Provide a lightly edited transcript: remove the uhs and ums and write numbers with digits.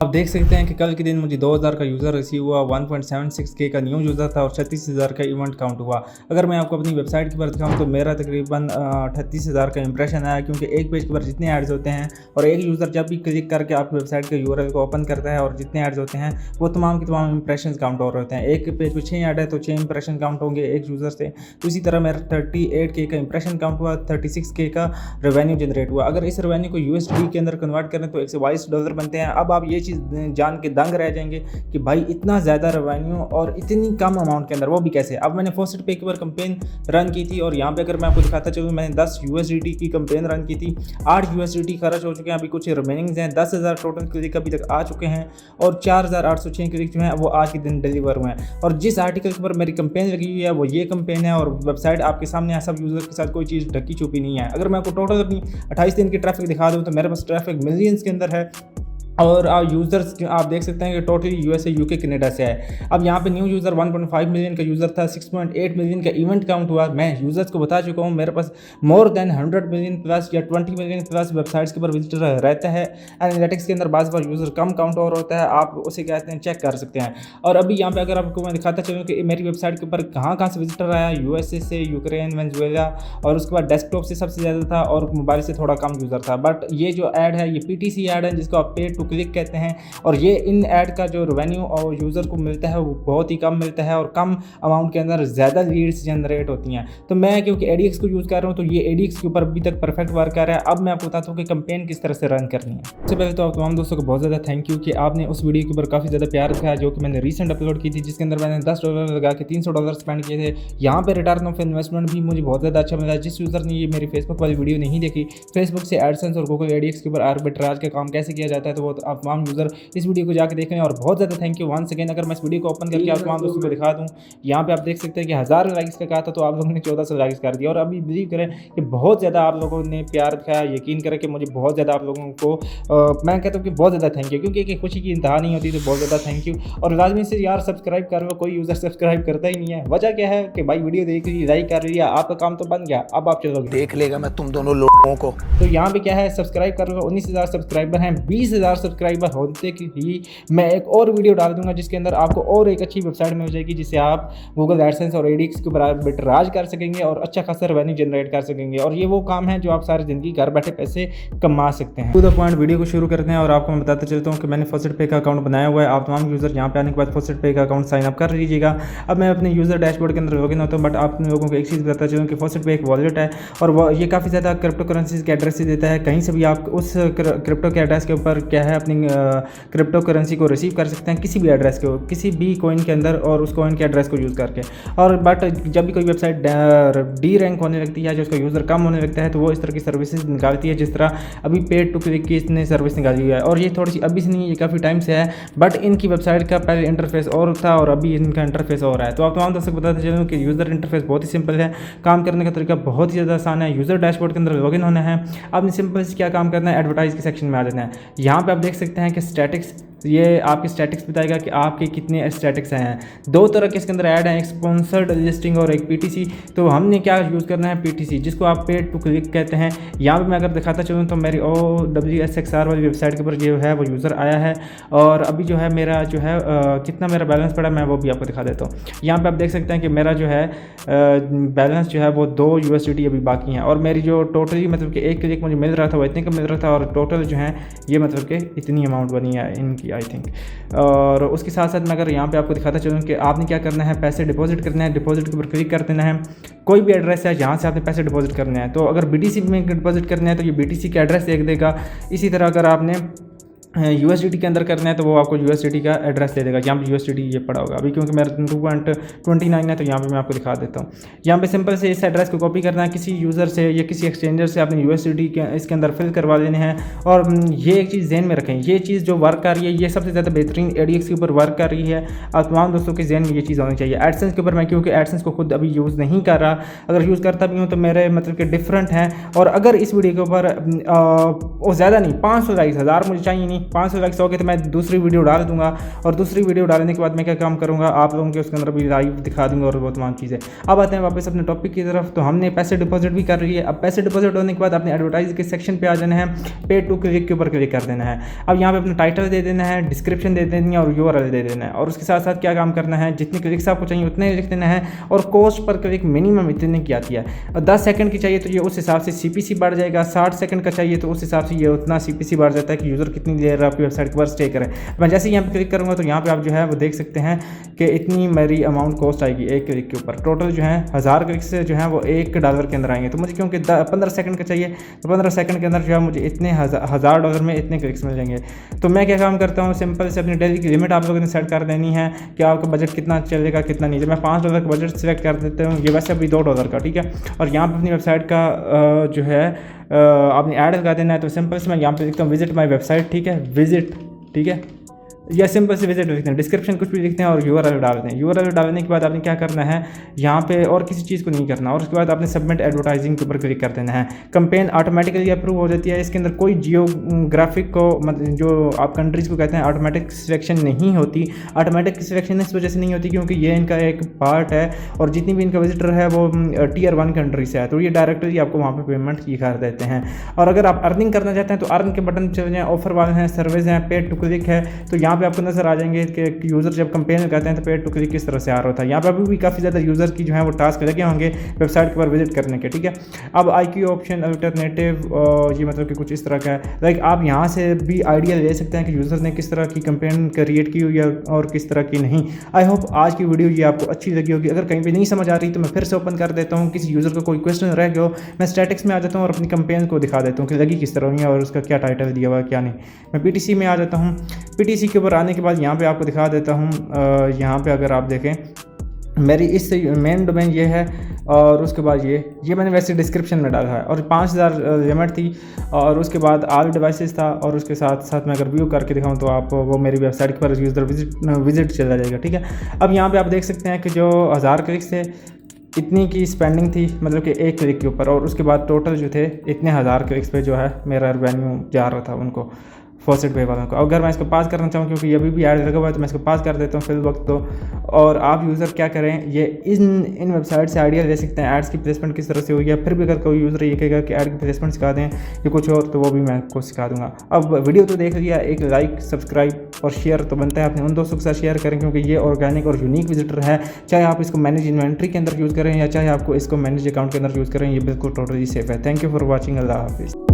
आप देख सकते हैं कि कल के दिन मुझे 2000 का यूज़र रिसीव हुआ, 1.76K का न्यू यूज़र था और 36,000 का इवेंट काउंट हुआ। अगर मैं आपको अपनी वेबसाइट के ऊपर दिखाऊं तो मेरा तकरीबन 38,000 का इंप्रेशन आया, क्योंकि एक पेज के ऊपर जितने एड्स होते हैं और एक यूज़र जब भी क्लिक करके आपकी वेबसाइट के यूआरएल को ओपन करता है और जितने एड्स होते हैं वो तमाम के तमाम इंप्रेशन काउंट हो रहे होते हैं। एक पेज पर 6 ऐड है तो 6 इंप्रेशन काउंट होंगे एक यूज़र से। तो इसी तरह मेरा 38K का इंप्रेशन काउंट हुआ, 36K का रेवेन्यू जनरेट हुआ। अगर इस रेवेन्यू को USD के अंदर कन्वर्ट करें तो $122 बनते हैं। अब आप ये चीज़ जान के दंग रह जाएंगे कि भाई इतना ज़्यादा रेवेन्यू और इतनी कम अमाउंट के अंदर, वो भी कैसे। अब मैंने फर्स्ट पे के ऊपर कंपेन रन की थी और यहाँ पे अगर मैं आपको दिखाता चलूँ, मैंने 10 USDT की कंपेन रन की थी, 8 USDT खर्च हो चुके हैं, अभी कुछ रिमेनिंग्स हैं। 10,000 टोटल क्लिक अभी तक आ चुके हैं और 4,806 क्लिक जो हैं वो आज के दिन डिलीवर हुए हैं। और जिस आर्टिकल के ऊपर मेरी कंपेन लगी हुई है वो ये कंपेन है और वेबसाइट आपके सामने है, सब यूज़र के साथ कोई चीज़ ढकी छुपी नहीं है। अगर मैं आपको टोटल अपनी 28 दिन की ट्रैफिक दिखा दूँ तो मेरे पास ट्रैफिक मिलियंस के अंदर है और यूज़र्स आप देख सकते हैं कि टोटली USA, UK, कनाडा से है। अब यहाँ पे न्यू यूज़र 1.5 मिलियन का यूज़र था, 6.8 मिलियन का इवेंट काउंट हुआ। मैं यूज़र्स को बता चुका हूँ मेरे पास मोर देन 100 मिलियन प्लस या 20 मिलियन प्लस वेबसाइट्स के ऊपर विजिटर रहता है। एनालिटिक्स के अंदर बार बार यूज़र कम काउंट और होता है, आप उसे कहते हैं चेक कर सकते हैं। और अभी यहाँ पे अगर आपको मैं दिखाता चलूँ कि मेरी वेबसाइट के ऊपर कहाँ से विजिटर आया, USA से, यूक्रेन, वेनेजुएला, और उसके बाद डेस्कटॉप से सबसे ज़्यादा था और मोबाइल से थोड़ा कम यूज़र था। बट ये जो ऐड है ये PTC ऐड है जिसको आप पे टू क्लिक कहते हैं, और ये इन ऐड का जो रेवेन्यू और यूज़र को मिलता है वो बहुत ही कम मिलता है और कम अमाउंट के अंदर ज़्यादा लीड्स जनरेट होती हैं। तो मैं क्योंकि ADX को यूज़ कर रहा हूँ तो ये ADX के ऊपर अभी तक परफेक्ट वर्क कर रहा है। अब मैं आपको बताता हूँ कि कंपेन किस तरह से रन करनी है। सबसे पहले तो आप तमाम दोस्तों को बहुत ज़्यादा थैंक यू कि आपने उस वीडियो के ऊपर काफ़ी ज़्यादा प्यार दिखाया जो कि मैंने रिसेंट अपलोड की थी, जिसके अंदर मैंने $10 लगा के $300 स्पेंड किए थे। यहाँ पर रिटर्न ऑफ इन्वेस्टमेंट भी मुझे बहुत ज़्यादा अच्छा मिला। जिस यूज़र ने ये मेरी फेसबुक वाली वीडियो नहीं देखी, फेसबुक से एडसेंस और गूगल ADX के ऊपर आर्बिट्राज का काम कैसे किया जाता है, तो वो आप तमाम यूज़र इस वीडियो को जाके देख लें। और बहुत ज़्यादा थैंक यू वंस अगेन। अगर मैं इस वीडियो को ओपन करके आप तमाम दोस्तों को दिखा दूँ, यहाँ पे आप देख सकते हैं कि 1000 लाइक्स का कहा था तो आप लोगों ने 1400 लाइक्स कर दिया। और अभी बिलीव करें कि बहुत ज़्यादा आप लोगों ने प्यार दिखाया, यकीन करें कि मुझे बहुत ज़्यादा आप लोगों को मैं कहता हूँ कि बहुत ज़्यादा थैंक यू, क्योंकि खुशी की इंतहा नहीं होती। तो बहुत ज़्यादा थैंक यू। और लाजमी से यार सब्सक्राइब कर लो, कोई यूज़र सब्सक्राइब करता ही नहीं है। वजह क्या है कि भाई वीडियो देख ली, लाइक कर लिया, आपका काम तो बन गया, अब आप चलोगे देख लेगा मैं तुम दोनों लोगों को। तो यहाँ पे क्या है, सब्सक्राइब कर लो। 19,000 सब्सक्राइबर हैं, 20,000 सब्सक्राइबर होते ही मैं एक और वीडियो डाल दूंगा जिसके अंदर आपको और एक अच्छी वेबसाइट मिल जाएगी जिससे आप गूगल एडसेंस और ADX के ऊपर आर्बिट्राज कर सकेंगे और अच्छा खासा रेवेन्यू जनरेट कर सकेंगे। और ये वो काम है जो आप सारी ज़िंदगी घर बैठे पैसे कमा सकते हैं। टू द पॉइंट वीडियो को शुरू करते हैं और आपको मैं बताता चलता हूँ कि मैंने फर्स्ट पे का अकाउंट बनाया हुआ है। आप तमाम यूज़र यहाँ पे आने के बाद फर्स्ट पे का अकाउंट साइन अप कर लीजिएगा। अब मैं अपने यूज़र डैशबोर्ड के अंदर लॉगिन होता हूँ, बट आप लोगों को एक चीज़ बताता चलूँ कि फर्स्ट पे एक वॉलेट है और वो ये काफ़ी ज़्यादा क्रिप्टो करेंसीज के एड्रेस देता है। कहीं से भी आप उस क्रिप्टो के एड्रेस के ऊपर क्या है अपनी क्रिप्टो करेंसी को रिसीव कर सकते हैं किसी भी एड्रेस के, किसी भी कॉइन के अंदर और उस कॉइन के एड्रेस को यूज़ करके। और बट जब भी कोई वेबसाइट डी रैंक होने लगती है, जो उसका यूज़र कम होने लगता है, तो वो इस तरह की सर्विसेज निकालती है, जिस तरह अभी पेड टू क्लिक की इसने सर्विस निकाली हुई है। और ये थोड़ी सी अभी से नहीं, ये काफ़ी टाइम से है, बट इनकी वेबसाइट का पहले इंटरफेस और था और अभी इनका इंटरफेस और है। तो आप तमाम दर्शक बताते चलूँ कि यूज़र इंटरफेस बहुत ही सिंपल है, काम करने का तरीका बहुत ही ज़्यादा आसान है। यूज़र डैशबोर्ड के अंदर लॉगिन होना है, आपने सिंपल से क्या काम करना है, एडवर्टाइज के सेक्शन में आ जाना है। यहाँ पे आप देख सकते हैं कि स्टैटिक्स, ये आपके स्टैटिक्स बताएगा कि आपके कितने स्टैटिक्स हैं। दो तरह के इसके अंदर ऐड हैं, एक स्पॉन्सर्ड लिस्टिंग और एक PTC। तो हमने क्या यूज़ करना है, PTC, जिसको आप पेड टू क्लिक कहते हैं। यहाँ पे मैं अगर दिखाता चलूँ तो मेरी OWSXR वाली वेबसाइट के ऊपर जो है वो यूज़र आया है और अभी जो है मेरा जो है कितना मेरा बैलेंस पड़ा मैं वो भी आपको दिखा देता हूँ। यहाँ पर आप देख सकते हैं कि मेरा जो है बैलेंस जो है वो 2 USDT अभी बाकी हैं और मेरी जो टोटली मतलब कि एक क्लिक मुझे मिल रहा था वो इतने का मिल रहा था और टोटल जो है ये मतलब कि इतनी अमाउंट बनी है इनकी आई थिंक। और उसके साथ साथ मैं अगर यहाँ पे आपको दिखाता चलूँ कि आपने क्या करना है, पैसे डिपॉजिट करना है, डिपॉजिट के ऊपर क्लिक कर देना है। कोई भी एड्रेस है जहाँ से आपने पैसे डिपॉजिट करने हैं, तो अगर BTC में डिपॉजिट करना है तो ये BTC का एड्रेस देख देगा। इसी तरह अगर आपने USDT के अंदर करना है तो वो आपको USDT का एड्रेस दे देगा। यहाँ पे USDT ये पड़ा होगा अभी, क्योंकि मेरा 2.29 है तो यहाँ पे मैं आपको दिखा देता हूँ। यहाँ पे सिंपल से इस एड्रेस को कॉपी करना है, किसी यूज़र से या किसी एक्सचेंजर से आपने USDT के इसके अंदर फिल करवा लेने हैं। और ये एक चीज़ ध्यान में रखें, ये चीज़ जो वर्क कर रही है ये सबसे ज़्यादा बेहतरीन ADX के ऊपर वर्क कर रही है। आप तमाम दोस्तों के ज़हन में ये चीज़ होनी चाहिए। एडसेंस के ऊपर मैं क्योंकि एडसेंस को खुद अभी यूज़ नहीं कर रहा, अगर यूज़ करता भी हूँ तो मेरे मतलब कि डिफरेंट हैं। और अगर इस वीडियो के ऊपर ज़्यादा नहीं 500 लाइक्स, 1000 मुझे चाहिए नहीं, नहीं, 500 लाइक्स हो गए तो मैं दूसरी वीडियो डाल दूंगा, और दूसरी वीडियो डालने के बाद मैं क्या काम करूँगा, आप लोगों के उसके अंदर भी लाइव दिखा दूंगा और वो तमाम चीज़ें। अब आते हैं वापस अपने टॉपिक की तरफ। तो हमने पैसे डिपॉजिट भी कर रही है। अब पैसे डिपॉजिट होने के बाद अपने एडवर्टाइज के सेक्शन पे आ जाना है, पे टू क्लिक के ऊपर क्लिक कर देना है। अब यहाँ पे अपना टाइटल दे देना है, डिस्क्रिप्शन दे देनी है और यूआरएल दे देना है, और उसके साथ साथ क्या काम करना है, जितने क्लिक्स आपको चाहिए उतने लिख देना है, और कॉस्ट पर क्लिक मिनिमम इतने की आती है। और 10 सेकंड की चाहिए तो ये उस हिसाब से सीपीसी बढ़ जाएगा, 60 सेकंड का चाहिए तो उस हिसाब से ये उतना सीपीसी बढ़ जाता है कि यूज़र कितनी देर आपकी वेबसाइट पर स्टे करें। मैं जैसे ही यहाँ पे क्लिक करूँगा तो यहाँ पे आप जो है वो देख सकते हैं कि इतनी मेरी अमाउंट कॉस्ट आएगी एक क्लिक के ऊपर। टोटल जो है 1000 क्लिक से जो है वो $1 के अंदर आएंगे। तो मुझे क्योंकि 15 सेकंड का चाहिए तो 15 सेकंड के अंदर जो है मुझे इतने $1000 में इतने क्लिक्स मिल जाएंगे। तो मैं क्या काम करता हूँ, सिंपल से अपनी डेली की लिमिट आप लोगों ने सेट कर देनी है कि आपका बजट कितना चलेगा कितना नहीं। मैं $5 का बजट सेलेक्ट कर देता हूँ, ये वैसे अभी $2 का, ठीक है। और यहाँ पर अपनी वेबसाइट का जो है आपने ऐड लगा देना है। तो सिंपल से मैं यहाँ पे लिखता हूँ विजिट माई वेबसाइट, ठीक है, विजिट, ठीक है, या सिंपल से विजिट लिखते हैं, डिस्क्रिप्शन कुछ भी लिखते हैं और यूआरएल डालते हैं। यूआरएल डालने के बाद आपने क्या करना है, यहाँ पे और किसी चीज़ को नहीं करना, और उसके बाद आपने सबमिट एडवर्टाइजिंग के ऊपर क्लिक कर देना है। कैंपेन ऑटोमेटिकली अप्रूव हो जाती है। इसके अंदर कोई जियोग्राफिक को मतलब जो आप कंट्रीज़ को कहते हैं ऑटोमेटिक सिलेक्शन नहीं होती। ऑटोमेटिक सिलेक्शन इस वजह से नहीं होती क्योंकि ये इनका एक पार्ट है, और जितनी भी इनका विजिटर है वो Tier 1 कंट्री से है, तो ये डायरेक्टली आपको वहाँ पर पेमेंट की कर देते हैं। और अगर आप अर्निंग करना चाहते हैं तो अर्न के बटन चले जाएँ, ऑफर वाले हैं, सर्विस हैं, पेड टू क्लिक है। तो यहाँ पे आपको नजर आ जाएंगे कि यूज़र जब कंपेन करते हैं तो पेड टू क्लिक किस तरह से आ रहा होता है। यहाँ पे अभी भी काफ़ी ज़्यादा यूज़र की जो है वो टास्क लगे होंगे वेबसाइट के ऊपर विजिट करने के, ठीक है। अब IQ ऑप्शन अल्टरनेटिव, ये मतलब कि कुछ इस तरह का है। लाइक आप यहाँ से भी आइडिया ले सकते हैं कि यूज़र ने किस तरह की कंपेन क्रिएट की हुई है और किस तरह की नहीं। आई होप आज की वीडियो ये आपको अच्छी लगी होगी। अगर कहीं पर नहीं समझ आ रही तो मैं फिर से ओपन कर देता हूँ, किसी यूज़र का कोई क्वेश्चन रह गया हो मैं स्टैटिक्स में आ जाता हूँ और अपनी कंपेन को दिखा देता हूँ कि लगी किस तरह हुई है और उसका क्या टाइटल दिया हुआ है क्या नहीं। मैं PTC में आ जाता हूँ। PTC के ऊपर आने के बाद यहाँ पे आपको दिखा देता हूँ, यहाँ पे अगर आप देखें मेरी इस मेन डोमेन ये है, और उसके बाद ये मैंने वैसे डिस्क्रिप्शन में डाला है, और 5000 लिमिट थी, और उसके बाद ऑल डिवाइसेस था, और उसके साथ साथ मैं अगर व्यू करके दिखाऊं तो आप वो मेरी वेबसाइट पर यूज़र विजिट चला जाएगा, ठीक है। अब यहाँ पे आप देख सकते हैं कि जो 1000 क्लिक्स थे इतनी की स्पेंडिंग थी, मतलब कि एक क्लिक के ऊपर, और उसके बाद टोटल जो थे इतने 1000 क्लिक्स पे जो है मेरा रेवेन्यू जा रहा था उनको, फॉसेट पे वालों को। अगर मैं इसको पास करना चाहूँ क्योंकि ये अभी भी ऐड लगा हुआ है तो मैं इसको पास कर देता हूँ फिल वक्त तो। और आप यूज़र क्या करें, ये इन वेबसाइट से आइडिया ले सकते हैं एड्स की प्लेसमेंट किस तरह से हुई है। फिर भी अगर कोई यूज़र ये कहेगा कि ऐड की प्लेसमेंट सिखा दें या कुछ और, तो वो भी मैं आपको सिखा दूँगा। अब वीडियो तो देख लिया, एक लाइक सब्सक्राइब और शेयर तो बनता है, अपने उन दोस्तों के साथ शेयर करें क्योंकि ये ऑर्गेनिक और यूनिक विजिटर है। चाहे आप इसको मैनेज इन्वेंट्री के अंदर यूज़ करें या चाहे आपको इसको मैनेज अकाउंट के अंदर यूज़ करें, ये बिल्कुल टोटली सेफ है। Thank you for watching. अल्लाह हाफिज़।